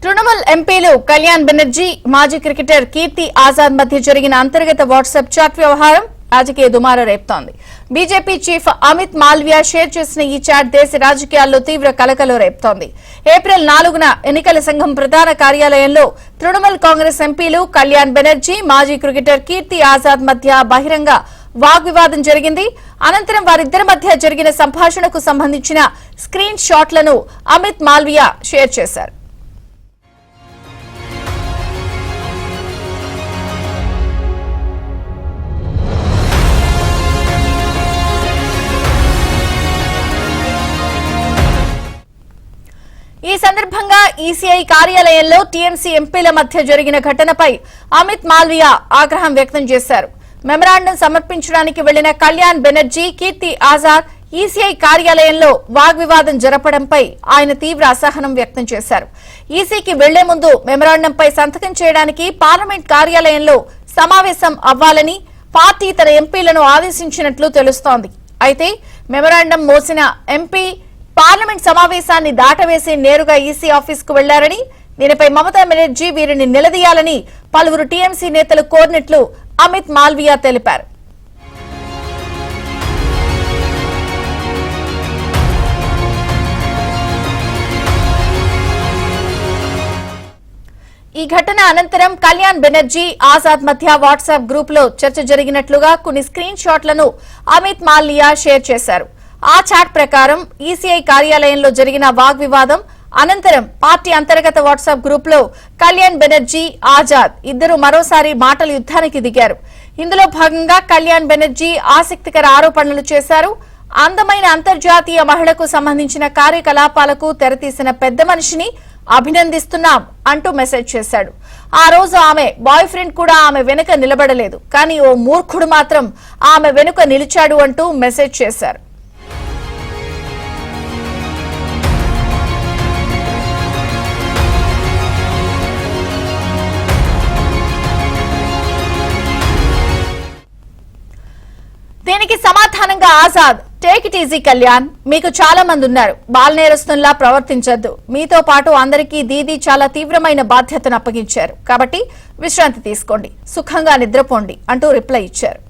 తృణమూల్ ఎంపీలు కళ్యాణ్ బెనర్జీ మాజీ క్రికెటర్ కీర్తి ఆజాద్ మధ్య జరిగిన అంతర్గత వాట్సాప్ చాట్ వ్యవహారం రాజకీయ దుమారం రేపుతోంది. BJP chief Amit Malviya share చేసిన ఈ చాట్ దేశ రాజకీయాల్లో తీవ్ర కలకలం రేపుతోంది. ఏప్రిల్ 4న ఎన్నికల సంఘం ప్రధాన కార్యాలయంలో తృణమూల్ కాంగ్రెస్ ఎంపీలు కళ్యాణ్ బెనర్జీ మాజీ క్రికెటర్ కీర్తి ఆజాద్ మధ్య బహిరంగ వాగ్వివాదం జరిగింది. అనంతరం వారిద్దరి మధ్య జరిగిన సంభాషణకు సంబంధించిన స్క్రీన్ షాట్లను అమిత్ మాల్వియా షేర్ చేశారు. ఈ సందర్భంగా ఈసీఐ కార్యాలయంలో టీఎంసీ ఎంపీల మధ్య జరిగిన ఘటనపై అమిత్ మాల్వియా ఆగ్రహం వ్యక్తం చేశారు. మెమరాండం సమర్పించడానికి వెళ్లిన కళ్యాణ్ బెనర్జీ, కీర్తి ఆజాద్ ఈసీఐ కార్యాలయంలో వాగ్వివాదం జరపడంపై ఆయన తీవ్ర అసహనం వ్యక్తం చేశారు. ఈసీకి వెళ్లే ముందు మెమరాండంపై సంతకం చేయడానికి పార్లమెంట్ కార్యాలయంలో సమావేశం అవ్వాలని పార్టీ తన ఎంపీలను ఆదేశించినట్లు తెలుస్తోంది. అయితే మెమరాండం మోసిన ఎంపీ పార్లమెంట్ సమావేశాన్ని దాటవేసి నేరుగా ఈసీ ఆఫీసుకు వెళ్లారని, దీనిపై మమతా బెనర్జీ వీరిని నిలదీయాలని పలువురు టీఎంసీ నేతలు కోరినట్లు అమిత్ మాల్వియా తెలిపారు. ఈ ఘటన అనంతరం కళ్యాణ్ బెనర్జీ, ఆజాద్ మధ్య వాట్సాప్ గ్రూప్ లో చర్చ జరిగినట్లుగా కొన్ని స్క్రీన్ షాట్లను అమిత్ మాల్వియా షేర్ చేశారు. ఆ చాట్ ప్రకారం ఈసీఐ కార్యాలయంలో జరిగిన వాగ్వివాదం అనంతరం పార్టీ అంతర్గత వాట్సాప్ గ్రూప్ లో కళ్యాణ్ బెనర్జీ, ఆజాద్ ఇద్దరు మరోసారి మాటల యుద్ధానికి దిగారు. ఇందులో భాగంగా కళ్యాణ్ బెనర్జీ ఆసక్తికర ఆరోపణలు చేశారు. అందమైన అంతర్జాతీయ మహిళకు సంబంధించిన కార్యకలాపాలకు తెరతీసిన పెద్ద మనిషిని అభినందిస్తున్నాం అంటూ మెసేజ్ చేశాడు. ఆ రోజు ఆమె బాయ్ ఫ్రెండ్ కూడా ఆమె వెనుక నిలబడలేదు, కానీ ఓ మూర్ఖుడు మాత్రం ఆమె వెనుక నిలిచాడు అంటూ మెసేజ్ చేశారు. దీనికి సమాధానంగా Azad, take it easy Kalyan, మీకు చాలా మంది ఉన్నారు, బాలనేరస్తుల్లా ప్రవర్తించొద్దు, మీతో పాటు అందరికీ దీదీ చాలా తీవ్రమైన బాధ్యతను అప్పగించారు, కాబట్టి విశ్రాంతి తీసుకోండి, సుఖంగా నిద్రపోండి అంటూ రిప్లై ఇచ్చారు.